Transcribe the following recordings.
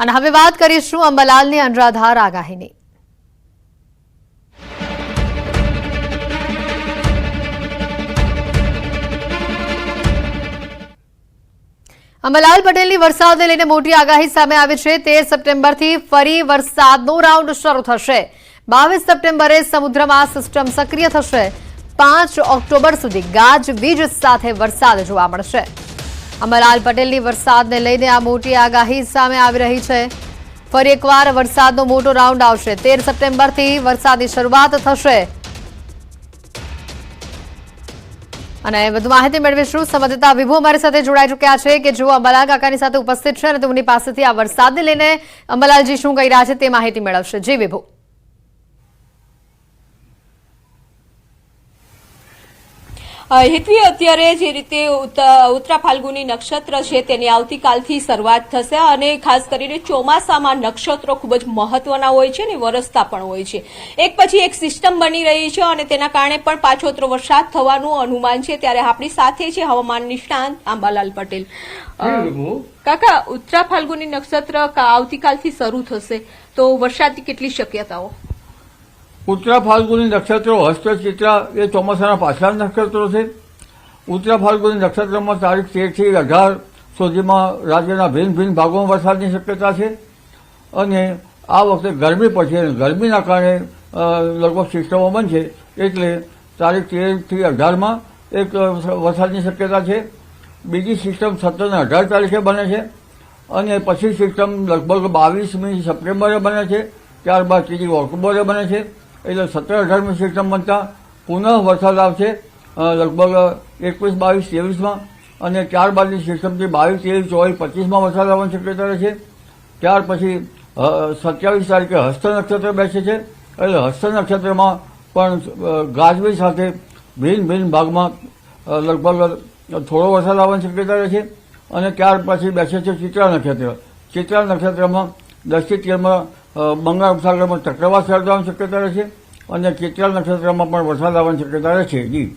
અને હવે વાત કરીશું અંબાલાલની અનરાધાર આગાહીની। અંબાલાલ પટેલની વરસાદને લઈને મોટી આગાહી સામે આવી છે। 13 સપ્ટેમ્બરથી ફરી વરસાદનો રાઉન્ડ શરૂ થશે। 22 સપ્ટેમ્બરે સમુદ્રમાં સિસ્ટમ સક્રિય થશે। 5 ઓક્ટોબર સુધી ગાજવીજ સાથે વરસાદ જોવા મળશે। અંબાલાલ પટેલની વરસાદને લઈને આ મોટી આગાહી સામે આવી રહી છે। ફરી એકવાર વરસાદનો મોટો રાઉન્ડ આવશે। 13 સપ્ટેમ્બરથી વરસાદની શરૂઆત થશે અને વધુ માહિતી મેળવીશું। સંવાદદાતા વિભુ અમારી સાથે જોડાઈ ચૂક્યા છે કે જેઓ અંબાલાલ કાકાની સાથે ઉપસ્થિત છે અને તેમની પાસેથી આ વરસાદને લઈને અંબાલાલજી શું કહી રહ્યા છે તે માહિતી મેળવશે। જી વિભુ। હેતવી, અત્યારે જે રીતે ઉત્તરા ફાલ્ગુની નક્ષત્ર છે તેની આવતીકાલથી શરૂઆત થશે અને ખાસ કરીને ચોમાસામાં નક્ષત્રો ખૂબ જ મહત્વના હોય છે અને વરસતા પણ હોય છે। એક પછી એક સિસ્ટમ બની રહી છે અને તેના કારણે પણ પાછોતરો વરસાદ થવાનું અનુમાન છે। ત્યારે આપણી સાથે છે હવામાન નિષ્ણાંત અંબાલાલ પટેલ। કાકા, ઉત્તરા ફાલ્ગુની નક્ષત્ર આવતીકાલથી શરૂ થશે તો વરસાદની કેટલી શક્યતાઓ? ઉત્તરા ફાલ્ગુની નક્ષત્રો હસ્તચિત્રા એ ચોમાસાના પાછલા નક્ષત્રો છે। ઉત્તરા ફાલ્ગુની નક્ષત્રમાં તારીખ 13 થી 18 સુધીમાં રાજ્યના ભિન્ન ભિન્ન ભાગોમાં વરસાદની શક્યતા છે અને આ વખતે ગરમી પડશે અને ગરમીના કારણે લગભગ સિસ્ટમો બનશે એટલે તારીખ 13 થી 18માં એક વરસાદની શક્યતા છે। બીજી સિસ્ટમ 17 અને 18 તારીખે બને છે અને પછી સિસ્ટમ લગભગ 22મી સપ્ટેમ્બરે બને છે, ત્યારબાદ 3 ઓક્ટોબરે બને છે એટલે 17-18મી સિસ્ટમ બનતા પુનઃ વરસાદ આવશે લગભગ 21, 22, 23માં અને ત્યારબાદની સિસ્ટમથી 22, 23, 24, 25માં વરસાદ આવવાની શક્યતા રહે છે। ત્યાર પછી 27 તારીખે હસ્ત નક્ષત્ર બેસે છે એટલે હસ્ત નક્ષત્રમાં પણ ગાજવીજ સાથે ભિન્ન ભિન્ન ભાગમાં લગભગ થોડો વરસાદ આવવાની શક્યતા રહે છે અને ત્યાર પછી બેસે છે ચિત્રા નક્ષત્ર। ચિત્રા નક્ષત્રમાં 10 થી 13માં બંગાળ ઉપસાગરમાં ચક્રવાત સર્જાવાની શક્યતા રહે છે અને ચિત્રા નક્ષત્રમાં પણ વરસાદ આવવાની શક્યતા રહે છે। જી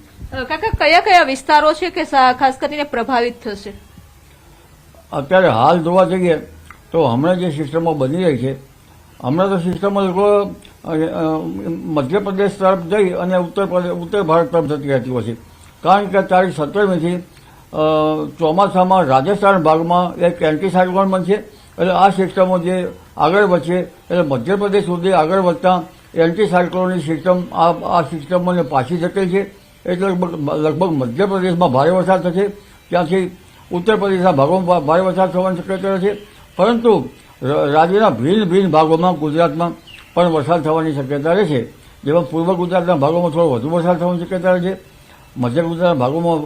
કાકા, કયા કયા વિસ્તારો છે કે ખાસ કરીને પ્રભાવિત થશે? અત્યારે હાલ જોવા જઈએ તો હમણાં જે સિસ્ટમો બની રહી છે, હમણાં તો સિસ્ટમો લોકો મધ્યપ્રદેશ તરફ જઈ અને ઉત્તર ભારત તરફ જતી રહેતી હોય છે કારણ કે તારીખ 17મીથી ચોમાસામાં રાજસ્થાન ભાગમાં એક એન્ટી સાયક્લોન બનશે એટલે આ સિસ્ટમો જે આગળ વધશે એટલે મધ્યપ્રદેશ સુધી આગળ વધતા એન્ટી સાયક્લોનની સિસ્ટમ આ સિસ્ટમોને પાછી ધકેલ છે એટલે લગભગ મધ્યપ્રદેશમાં ભારે વરસાદ થશે, ત્યાંથી ઉત્તર પ્રદેશના ભાગોમાં ભારે વરસાદ થવાની શક્યતા છે। પરંતુ રાજ્યના ભિન્ન ભિન્ન ભાગોમાં ગુજરાતમાં પણ વરસાદ થવાની શક્યતા રહેશે। જેમાં પૂર્વ ગુજરાતના ભાગોમાં થોડો વધુ વરસાદ થવાની શક્યતા રહે છે, મધ્ય ગુજરાતના ભાગોમાં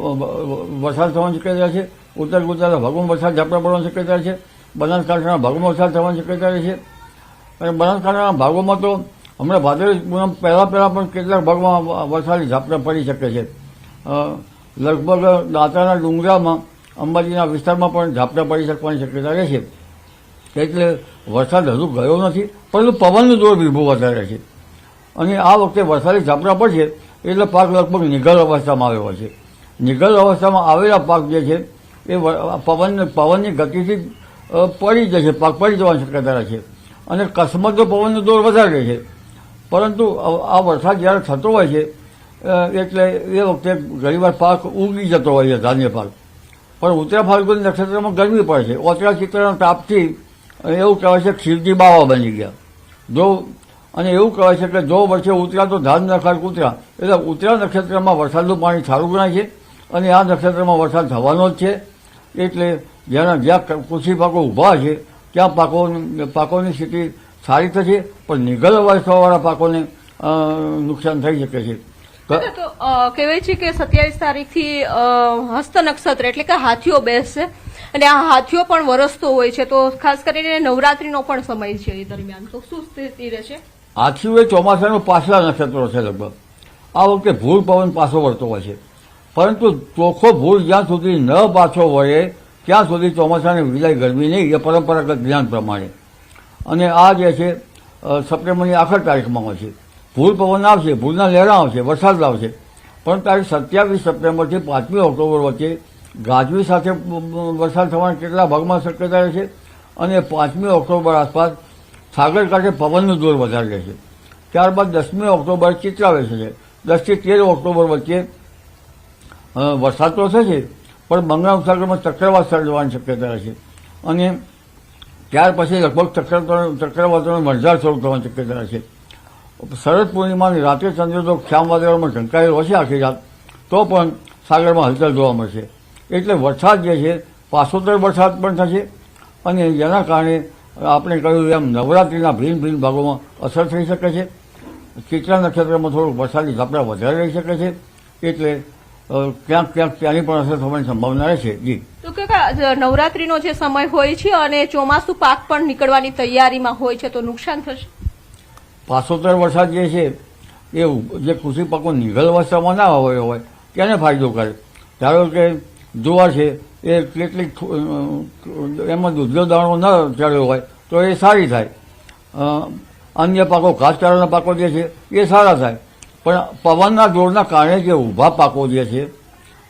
વરસાદ થવાની શક્યતા છે, ઉત્તર ગુજરાતના ભાગોમાં વરસાદ ઝાપટા પડવાની શક્યતા છે, બનાસકાંઠાના ભાગોમાં વરસાદ થવાની શક્યતા રહે છે અને બનાસકાંઠાના ભાગોમાં તો હમણાં ભાદરવી પૂનમ પહેલાં પણ કેટલાક ભાગમાં વરસાદી ઝાપટા પડી શકે છે। લગભગ દાંતાના ડુંગરામાં અંબાજીના વિસ્તારમાં પણ ઝાપટા પડી શકવાની શક્યતા રહે છે એટલે વરસાદ હજુ ગયો નથી પરંતુ પવનનું જોર વિભુ વધારે છે અને આ વખતે વરસાદી ઝાપટા પડશે એટલે પાક લગભગ નિગલ અવસ્થામાં આવ્યો છે। નિગલ અવસ્થામાં આવેલા પાક જે છે એ પવનની ગતિથી પડી જશે, પાક પડી જવાની શક્યતા રહે છે અને કસ્મતનો પવનનો દોર વધારે રહે છે પરંતુ આ વરસાદ જ્યારે થતો હોય છે એટલે એ વખતે ઘણીવાર પાક ઉગી જતો હોય છે, ધાન્ય પાક। પણ ઉત્તરા ફાલ્ગુની નક્ષત્રમાં ગરમી પડે છે, ઓતરા ચિત્રના તાપથી એવું કહેવાય છે ખીરજી બાવા બની ગયા અને એવું કહેવાય છે કે જો વર્ષે ઉતરા તો ધાન નખાર કૂતરા એટલે ઉત્તરા નક્ષત્રમાં વરસાદનું પાણી સારું ગણાય છે અને આ નક્ષત્રમાં વરસાદ થવાનો જ છે એટલે જ્યાં કૃષિ પાકો ઊભા છે ત્યાં પાકોની સ્થિતિ સારી થશે પણ નિગલ અવસ્થાવાળા પાકોને નુકસાન થઈ શકે છે। તો કહેવાય છે કે 27 તારીખથી હસ્ત નક્ષત્ર એટલે કે હાથીઓ બેસશે અને આ હાથીઓ પણ વરસતો હોય છે તો ખાસ કરીને નવરાત્રીનો પણ સમય છે એ દરમિયાન તો શું સ્થિતિ રહેશે? હાથીઓ એ ચોમાસાનું પાછલા નક્ષત્રો છે લગભગ। આ વખતે ભૂર પવન પાછો વળતો હોય છે પરંતુ ચોખ્ખો ભૂર જ્યાં સુધી ન પાછો વળે ત્યાં સુધી ચોમાસાની વિદાય ગરમી નહીં, એ પરંપરાગત જ્ઞાન પ્રમાણે। અને આ જે છે સપ્ટેમ્બરની આખર તારીખમાં હોય છે, ભૂર પવન આવશે, ભૂરના લહેરા આવશે, વરસાદ આવશે પણ તારીખ 27 સપ્ટેમ્બરથી 5મી ઓક્ટોબર વચ્ચે ગાજવી સાથે વરસાદ થવાના કેટલા ભાગમાં શક્યતા રહેશે અને 5મી ઓક્ટોબર આસપાસ સાગરકાંઠે પવનનું જોર વધારે રહેશે. ત્યારબાદ 10મી ઓક્ટોબર ચિત્રા બેસે છે. 10 થી 13 ઓક્ટોબર વચ્ચે વરસાદ તો થશે, પણ બંગાળ ઉપસાગરમાં ચક્રવાત સર્જવાની શક્યતા રહેશે અને ત્યાર પછી લગભગ ચક્રવાતોનો વરસાદ શરૂ થવાની શક્યતા રહેશે. શરદ પૂર્ણિમાની રાત્રે ચંદ્રલોક શ્યામ વાદળોમાં ઢંકાયેલો હશે આખી રાત, તો પણ સાગરમાં હલચલ જોવા મળશે. એટલે વરસાદ જે છે પાછોતર વરસાદ પણ થશે અને જેના કારણે આપણે કહ્યું એમ નવરાત્રિના ભિન્ન ભિન્ન ભાગોમાં અસર થઈ શકે છે. ચિત્રા નક્ષત્રમાં થોડુંક વરસાદી ઝાપટા વધારે રહી શકે છે, એટલે ક્યાંક ક્યાંક ત્યાંની પણ અસર થવાની સંભાવના રહેશે. જી, તો કાકા, નવરાત્રીનો જે સમય હોય છે અને ચોમાસું પાક પણ નીકળવાની તૈયારીમાં હોય છે, તો નુકસાન થશે? પાછોતર વરસાદ જે છે એ જે કૃષિ પાકો નિગલ અવસ્થામાં ના હોય તેને ફાયદો કરે. ધારો કે જુવાર છે એ કેટલીક એમાં દૂધનો દાણો ન ચડ્યો હોય તો એ સારી થાય. અન્ય પાકો ઘાસચારાના પાકો જે છે એ સારા થાય, પણ પવનના જોરના કારણે જે ઊભા પાકો જે છે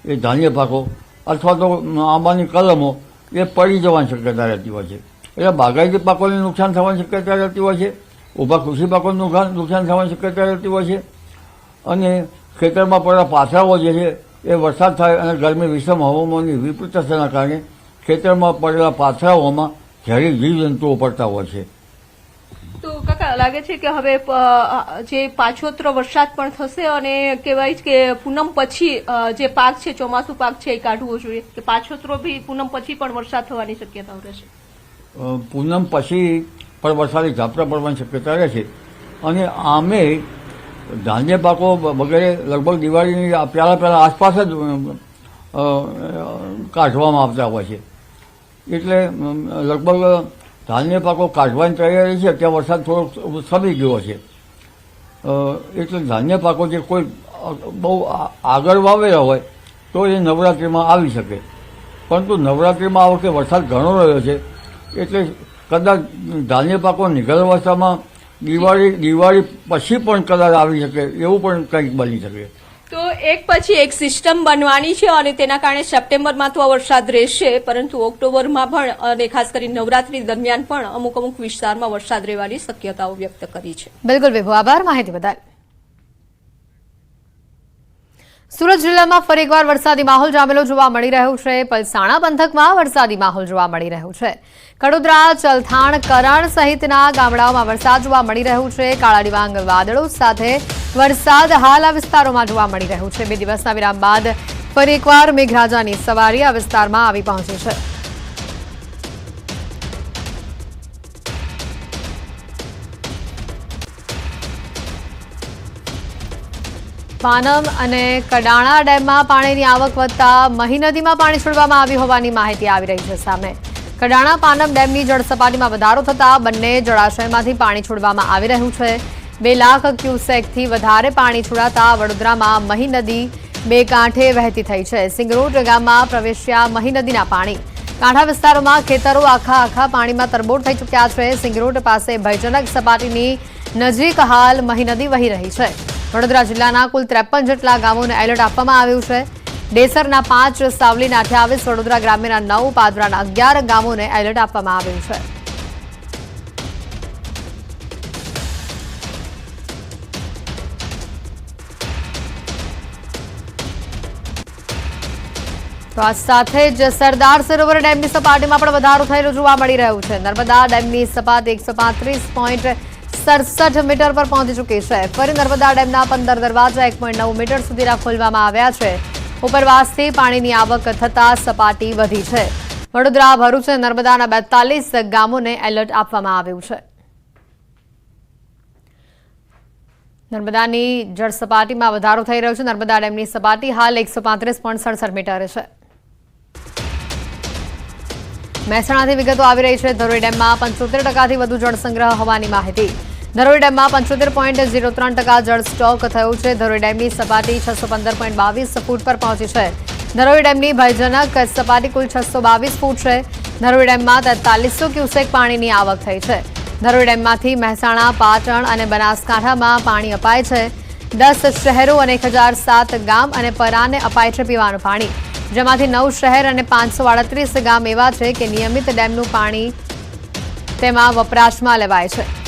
એ ધાન્ય પાકો અથવા તો આંબાની કલમો એ પડી જવાની શક્યતા રહેતી હોય છે. એટલે બાગાયતી પાકોને નુકસાન થવાની શક્યતા રહેતી હોય છે, ઊભા કૃષિ પાકોને નુકસાન થવાની શક્યતા રહેતી હોય છે અને ખેતરમાં પડેલા પાથરાઓ જે છે એ વરસાદ થાય અને ગરમી વિષમ હવામાનની વિપરીત અસરના કારણે ખેતરમાં પડેલા પાથરાઓમાં ઝેરી જીવજંતુઓ પડતા હોય છે. તો કાકા, લાગે છે કે હવે જે પાછોતર વરસાદ પણ થશે અને કહેવાય છે કે પૂનમ પછી જે પાક છે, ચોમાસું પાક છે, એ કાઢવો જોઈએ કે પાછોતરો બી પૂનમ પછી પણ વરસાદ થવાની શક્યતાઓ રહેશે? પૂનમ પછી પણ વરસાદી ઝાપટા પડવાની શક્યતા રહેશે અને આમે ધાન્ય પાકો વગેરે લગભગ દિવાળીની પહેલા આસપાસ જ કાઢવામાં આવતા હોય છે. એટલે લગભગ ધાન્ય પાકો કાઢવાની તૈયારી છે ત્યાં વરસાદ થોડો સમી ગયો છે. એટલે ધાન્ય પાકો જે કોઈ બહુ આગળ વાવેલા હોય તો એ નવરાત્રિમાં આવી શકે, પરંતુ નવરાત્રિમાં આ વખતે વરસાદ ઘણો રહ્યો છે એટલે કદાચ ધાન્ય પાકો નિગલ અવસ્થામાં દિવાળી પછી પણ કદાચ આવી શકે એવું પણ કંઈક બની શકે. તો એક પછી એક સિસ્ટમ બનવાની છે અને તેના કારણે સપ્ટેમ્બરમાં તો વરસાદ રહેશે, પરંતુ ઓક્ટોબરમાં પણ અને ખાસ કરીને નવરાત્રી દરમિયાન પણ અમુક વિસ્તારમાં વરસાદ રહેવાની શક્યતાઓ વ્યક્ત કરી છે. બિલકુલ વિભુ, આભાર માહિતી બદલ. સુરત જિલ્લામાં ફરી એકવાર વરસાદી માહોલ જામેલો જોવા મળી રહ્યો છે. પલસાણા પંથકમાં વરસાદી માહોલ જોવા મળી રહ્યો છે. કડોદરા, ચલથાણ, કરણ સહિતના ગામડાઓમાં વરસાદ જોવા મળી રહ્યું છે. કાળા ડિબાંગ વાદળો સાથે વરસાદ હાલ આ વિસ્તારોમાં જોવા મળી રહ્યું છે. 2 દિવસના વિરામ બાદ ફરી એકવાર મેઘરાજાની સવારી આ વિસ્તારમાં આવી પહોંચી છે. પાનમ અને કડાણા ડેમમાં પાણીની આવક વધતા મહી નદીમાં પાણી છોડવામાં આવ્યું હોવાની માહિતી આવી રહી છે સામે. કડાણા પાનમ ડેમની જળસપાટીમાં વધારો થતા બંને જળાશયમાંથી પાણી છોડવામાં આવી રહ્યું છે. 2 લાખ ક્યુસેકથી વધારે પાણી છોડાતા વડોદરામાં મહી નદી 2 કાંઠે વહેતી થઈ છે. સિંગરોડ ગામમાં પ્રવેશ્યા મહી નદીના પાણી. કાંઠા વિસ્તારોમાં ખેતરો આખા પાણીમાં તરબોળ થઈ ચૂક્યા છે. સિંગરોડ પાસે ભયજનક સપાટીની નજીક હાલ મહી નદી વહી રહી છે. વડોદરા જિલ્લાના કુલ 53 જેટલા ગામોને એલર્ટ આપવામાં આવ્યું છે. ડેસરના 5, સાવલીના 28, વડોદરા ગ્રામ્યના 9, પાદરાના 11 ગામોને એલર્ટ આપવામાં આવ્યું છે. તો આ સાથે જ સરદાર સરોવર ડેમની સપાટીમાં પણ વધારો થયેલો જોવા મળી રહ્યો છે. નર્મદા ડેમની સપાટી 135.67 મીટર પર પહોંચી ચૂકી છે. ફરી નર્મદા ડેમના 15 દરવાજા 1.9 મીટર સુધીના ખોલવામાં આવ્યા છે. ઉપરવાસથી પાણીની આવક થતા સપાટી વધી છે. વડોદરા, ભરૂચ અને નર્મદાના 42 ગામોને એલર્ટ આપવામાં આવ્યું છે. નર્મદાની જળ સપાટીમાં વધારો થઈ રહ્યો છે. નર્મદા ડેમની સપાટી હાલ 135.67 મીટર છે. મહેસાણાથી વિગતો આવી રહી છે. ધરોઈ ડેમમાં 75% વધુ જળ સંગ્રહ હોવાની માહિતી. ધરોઈ ડેમમાં 75.03% જળ સ્ટોક થયો છે. ધરોઈ ડેમની સપાટી 615.22 ફૂટ પર પહોંચી છે. ધરોઈ ડેમની ભયજનક સપાટી કુલ 622 ફૂટ છે. ધરોઈ ડેમમાં 4300 ક્યુસેક પાણીની આવક થઈ છે. ધરોઈ ડેમમાંથી મહેસાણા, પાટણ અને બનાસકાંઠામાં પાણી અપાય છે. 10 શહેરો અને 1007 ગામ અને પરાને અપાય છે પીવાનું પાણી, જેમાંથી 9 શહેર અને 538 ગામ એવા છે કે નિયમિત ડેમનું પાણી તેમાં વપરાશમાં લેવાય છે.